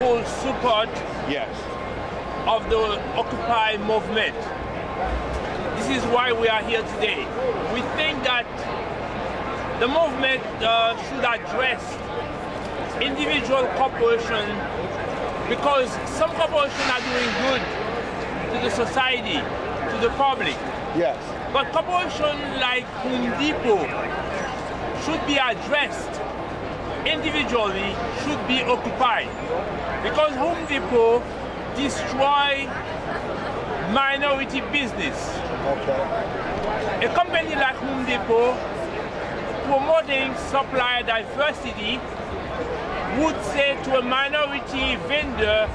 full support Yes. of the Occupy movement. This is why we are here today. We think that the movement should address individual corporations, because some corporations are doing good to the society, to the public. Yes. But corporations like Home Depot should be addressed individually, should be occupied. Because Home Depot destroy minority business. Okay. A company like Home Depot promoting supplier diversity would say to a minority vendor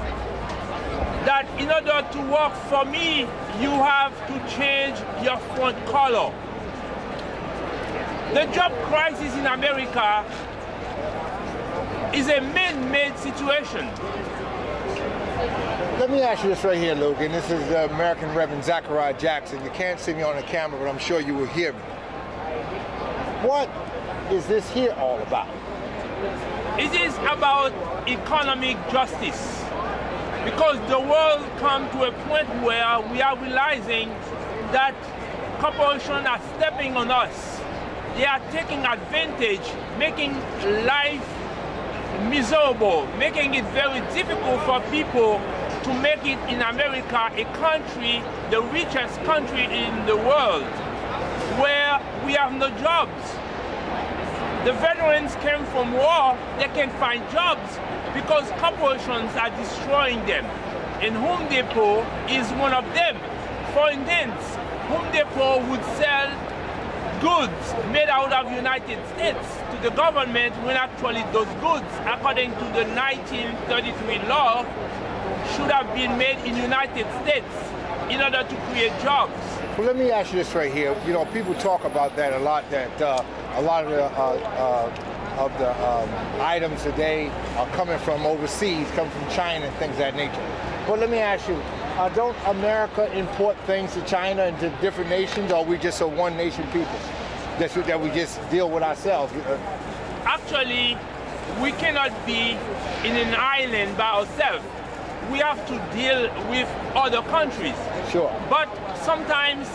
that in order to work for me, you have to change your font color. The job crisis in America is a man-made situation. Let me ask you this right here, Luke, and this is the American Reverend Jackson. You can't see me on the camera, but I'm sure you will hear me. What is this here all about? It is about economic justice, because the world come to a point where we are realizing that corporations are stepping on us. They are taking advantage, making life miserable, making it very difficult for people to make it in America, a country, the richest country in the world, where we have no jobs. The veterans came from war, they can find jobs because corporations are destroying them. And Home Depot is one of them. For instance, Home Depot would sell goods made out of the United States to the government when actually those goods, according to the 1933 law, should have been made in the United States in order to create jobs. Well, let me ask you this right here. You know, people talk about that a lot, that a lot of the items today are coming from overseas, coming from China and things of that nature. But let me ask you, don't America import things to China and to different nations, or are we just a one-nation people that we just deal with ourselves? Actually, we cannot be in an island by ourselves. We have to deal with other countries. Sure. But sometimes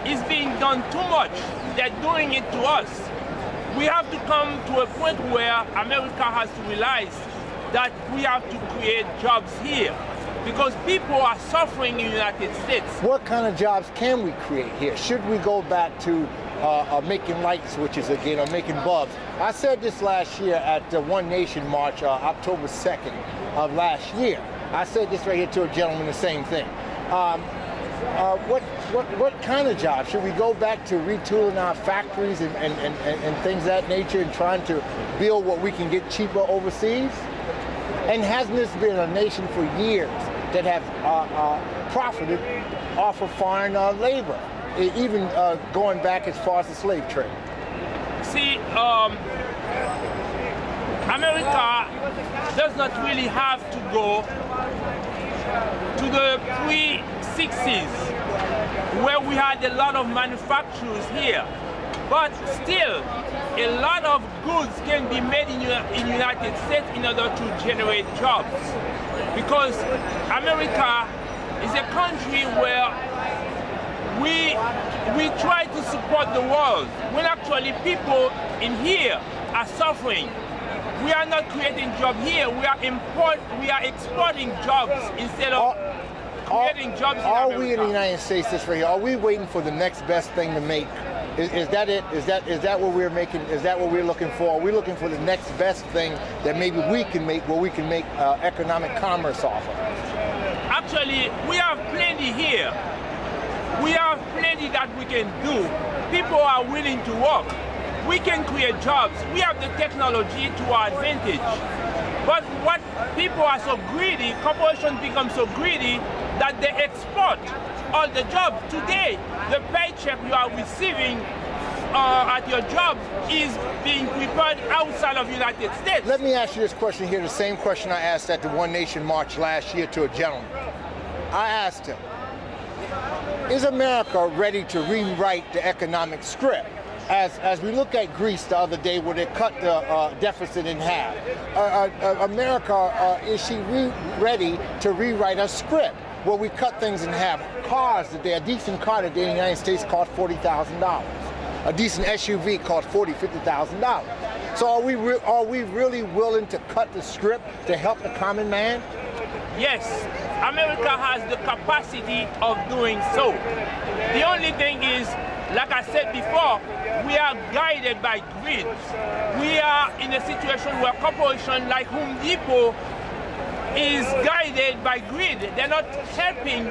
it's being done too much. They're doing it to us. We have to come to a point where America has to realize that we have to create jobs here, because people are suffering in the United States. What kind of jobs can we create here? Should we go back to making light switches again, or making bulbs? I said this last year at the One Nation March, October 2nd of last year. I said this right here to a gentleman, the same thing. What kind of jobs? Should we go back to retooling our factories and things of that nature, and trying to build what we can get cheaper overseas? And hasn't this been a nation for years that have profited off of foreign labor, even going back as far as the slave trade? See, America does not really have to go to the pre-60s, where we had a lot of manufacturers here. But still, a lot of goods can be made in the United States in order to generate jobs. Because America is a country where we try to support the world, when actually people in here are suffering. We are not creating jobs here, we are exporting jobs instead of creating jobs in America. Are we in the United States this right here? Are we waiting for the next best thing to make? Is that it? Is that what we're making? Is that what we're looking for? Are we looking for the next best thing that maybe we can make, where we can make economic commerce off of? Actually, we have plenty here. We have plenty that we can do. People are willing to work. We can create jobs. We have the technology to our advantage. But what people are so greedy, corporations become so greedy that they export all the jobs. Today, the paycheck you are receiving at your job is being prepared outside of the United States. Let me ask you this question here, the same question I asked at the One Nation March last year to a gentleman. I asked him, is America ready to rewrite the economic script? as we look at Greece the other day where they cut the deficit in half, America, is she ready to rewrite a script where we cut things in half? Cars today, a decent car today in the United States costs $40,000. A decent SUV costs $40,000, $50,000. So are we really willing to cut the script to help the common man? Yes, America has the capacity of doing so. The only thing is, like I said before, we are guided by greed. We are in a situation where corporations like Home Depot is guided by greed. They're not helping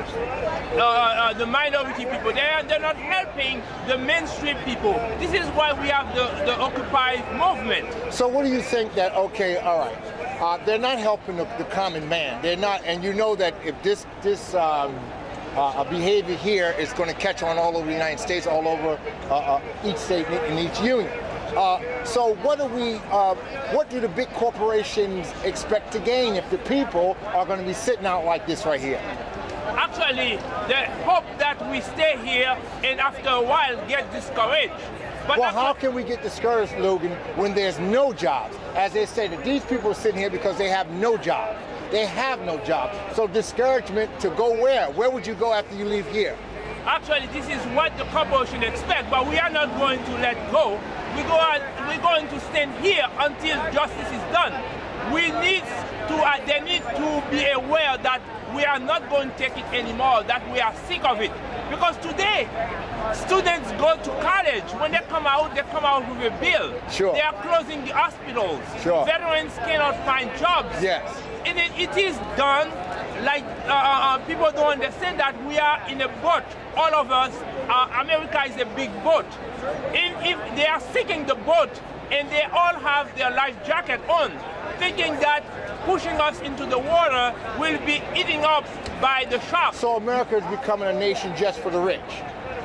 the minority people. They're not helping the mainstream people. This is why we have the Occupy movement. So what do you think that, okay, all right, they're not helping the common man. They're not, and you know that if this behavior here is going to catch on all over the United States, all over each state and each union. So what do the big corporations expect to gain if the people are going to be sitting out like this right here? Actually, they hope that we stay here and after a while get discouraged. But well, how can we get discouraged, Logan, when there's no jobs? As they say, that these people are sitting here because they have no job. They have no job. So discouragement to go where? Where would you go after you leave here? Actually, this is what the corporation expect, but we are not going to let go. We're going to stand here until justice is done. They need to be aware that we are not going to take it anymore, that we are sick of it. Because today, students go to college. When they come out with a bill. Sure. They are closing the hospitals. Sure. Veterans cannot find jobs. Yes. And it is done like people don't understand that we are in a boat. All of us, America is a big boat. If they are sinking the boat and they all have their life jacket on, thinking that pushing us into the water will be eaten up by the sharks. So America is becoming a nation just for the rich?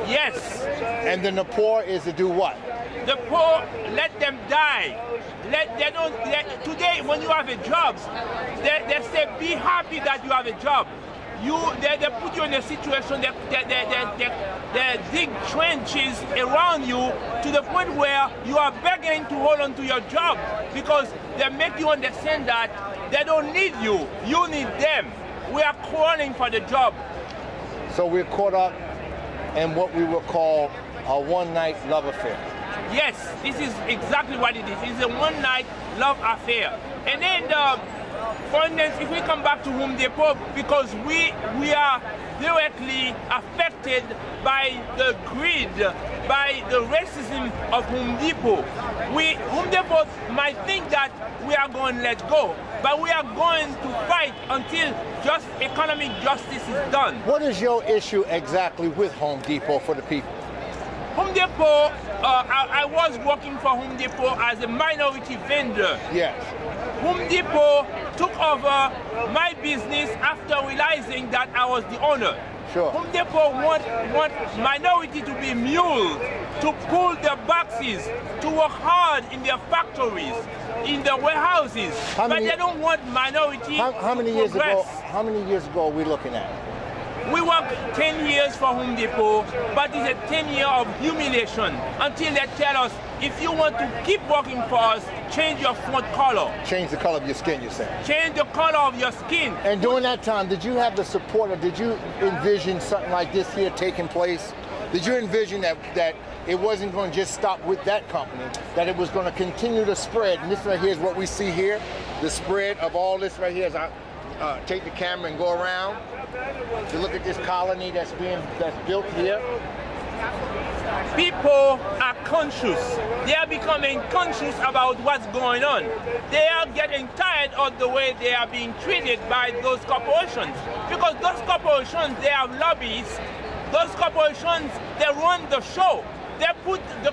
Yes. And then the poor is to do what? The poor, let them die. Today, when you have a job, they say, be happy that you have a job. They put you in a situation, they dig trenches around you to the point where you are begging to hold on to your job because they make you understand that they don't need you, you need them. We are calling for the job. So we're caught up in what we would call a one-night love affair. Yes, this is exactly what it is. It's a one-night love affair. And then, for instance, if we come back to Home Depot, because we are directly affected by the greed, by the racism of Home Depot. Home Depot might think that we are going to let go, but we are going to fight until just economic justice is done. What is your issue exactly with Home Depot for the people? Home Depot, I was working for Home Depot as a minority vendor. Yes. Home Depot took over my business after realizing that I was the owner. Sure. Home Depot want minority to be muled, to pull their boxes, to work hard in their factories, in their warehouses, but they don't want minority how many to years progress. ago? How many years ago are we looking at? We worked 10 years for Home Depot, but it's a 10-year of humiliation until they tell us, if you want to keep working for us, change your front color. Change the color of your skin, you're saying? Change the color of your skin. And during that time, did you have the support, or did you envision something like this here taking place? Did you envision that it wasn't going to just stop with that company, that it was going to continue to spread? And this right here is what we see here, the spread of all this right here. As I take the camera and go around to look at this colony that's built here. People are conscious. They are becoming conscious about what's going on. They are getting tired of the way they are being treated by those corporations. Because those corporations, they have lobbyists. Those corporations, they run the show. They put the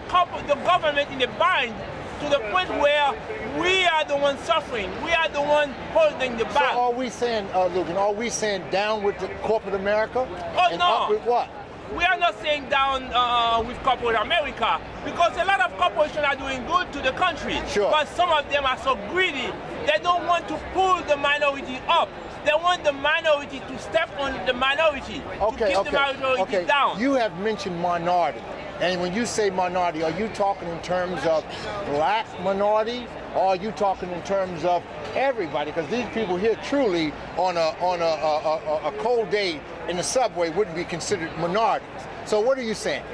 government in a bind to the point where we are the ones suffering. We are the ones holding the bag. So are we saying, Ludin, are we saying down with the corporate America? Oh, and no. up with what? We are not saying down with corporate America, because a lot of corporations are doing good to the country. Sure. But some of them are so greedy, they don't want to pull the minority up. They want the minority to step on the minority, to keep the minority down. You have mentioned minority. And when you say minority, are you talking in terms of black minority, or are you talking in terms of everybody? Because these people here truly on a cold day in the subway wouldn't be considered minorities. So what are you saying?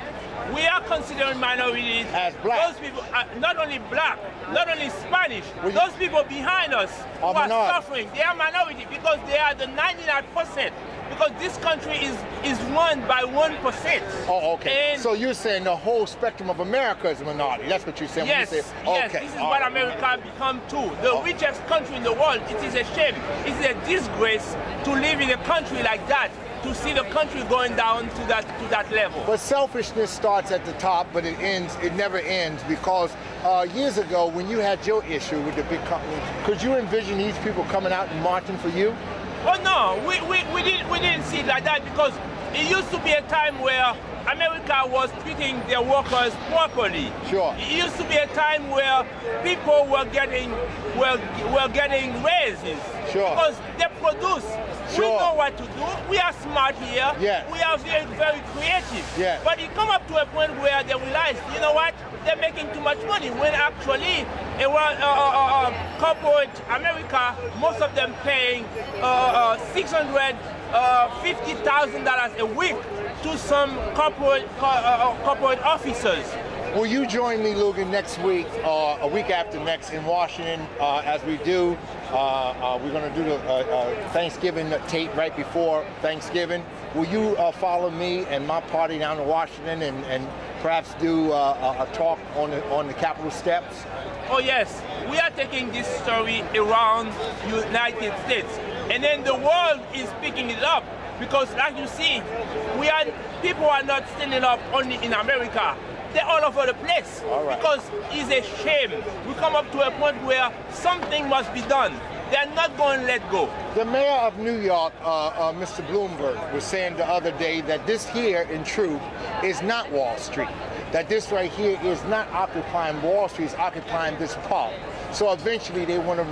We are considering minorities as black. Those people are not only black, not only Spanish, those people behind us who are suffering, they are minority because they are the 99%. Because this country is run by 1%. Oh, okay. And so you're saying the whole spectrum of America is a minority. That's what you're saying. Yes, when you say, yes. okay. This is what America become too. The richest country in the world. It is a shame. It is a disgrace to live in a country like that, to see the country going down to that level. But selfishness starts at the top, but it never ends, because years ago when you had your issue with the big company, could you envision these people coming out and marching for you? Oh no, we didn't see it like that, because it used to be a time where America was treating their workers properly. Sure. It used to be a time where people were getting raises. Sure. Because they produce. Sure. We know what to do. We are smart here. Yeah. We are very, very creative. Yeah. But it come up to a point where they realize, you know what? They're making too much money, when actually corporate America, most of them paying $650,000 a week to some corporate officers. Will you join me, Ludin, next week, a week after next, in Washington, as we do? We're going to do the Thanksgiving tape right before Thanksgiving. Will you follow me and my party down to Washington and perhaps do a talk on the Capitol steps? Oh yes, we are taking this story around the United States, and then the world is picking it up, because like you see, people are not standing up only in America. They're all over the place. All right. Because it's a shame. We come up to a point where something must be done. They're not going to let go. The mayor of New York, Mr. Bloomberg, was saying the other day that this here, in truth, is not Wall Street. That this right here is not occupying Wall Street, it's occupying this park. So eventually they want to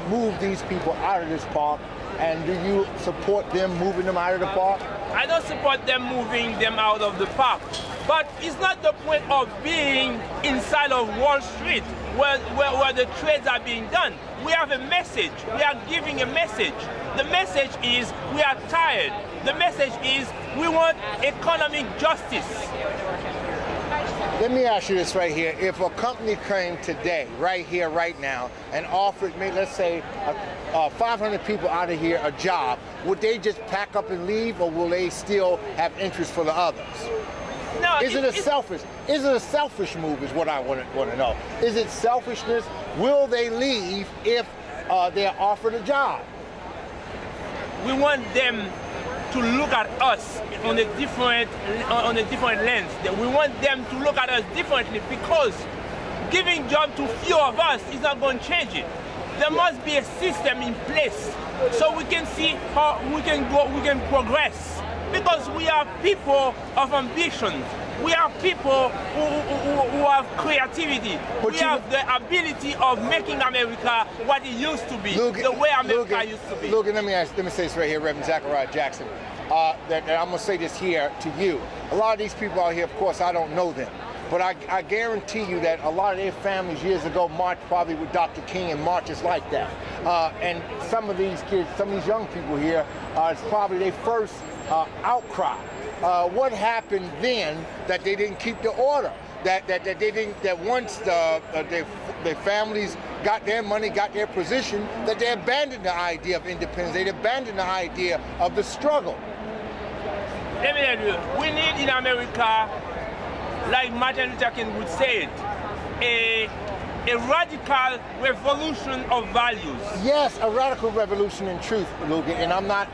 move these people out of this park. And do you support them moving them out of the park? I don't support them moving them out of the park. But it's not the point of being inside of Wall Street where the trades are being done. We have a message. We are giving a message. The message is we are tired. The message is we want economic justice. Let me ask you this right here. If a company came today, right here, right now, and offered me, let's say, 500 people out of here a job, would they just pack up and leave, or will they still have interest for the others? No, Is it a selfish move is what I want to know. Is it selfishness? Will they leave if they're offered a job? We want them to look at us on a different lens. We want them to look at us differently, because giving job to few of us is not going to change it. There must be a system in place so we can see how we can progress. Because we are people of ambition. We are people who have creativity. We have the ability of making America what it used to be, the way America used to be. Ludin, let me say this right here, Reverend Zachariah Jackson. That I'm going to say this here to you. A lot of these people out here, of course, I don't know them. But I guarantee you that a lot of their families years ago marched probably with Dr. King and marches like that. And some of these kids, some of these young people here, it's probably their first outcry. What happened then that they didn't keep the order? That once their families got their money, got their position, that they abandoned the idea of independence. They abandoned the idea of the struggle. Let me tell you, we need in America, like Martin Luther King would say it, a radical revolution of values. Yes, a radical revolution in truth, Ludin, and I'm not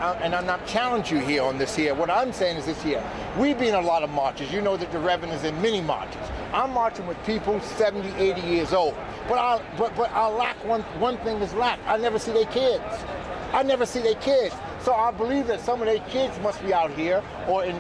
challenging you here on this here. What I'm saying is this here. We've been in a lot of marches. You know that the Reverend is in many marches. I'm marching with people 70, 80 years old. But I lack one thing is lacked. I never see their kids. I never see their kids. So I believe that some of their kids must be out here or in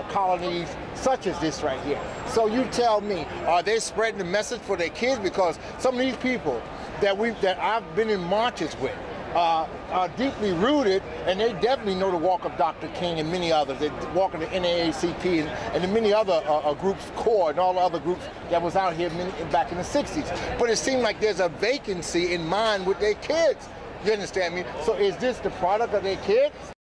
colonies such as this right here. So you tell me, are they spreading the message for their kids? Because some of these people that I've been in marches with, are deeply rooted, and they definitely know the walk of Dr. King and many others. They walk in the NAACP and the many other groups, CORE and all the other groups that was out here back in the 60s. But it seemed like there's a vacancy in mind with their kids. You understand me? So is this the product of their kids?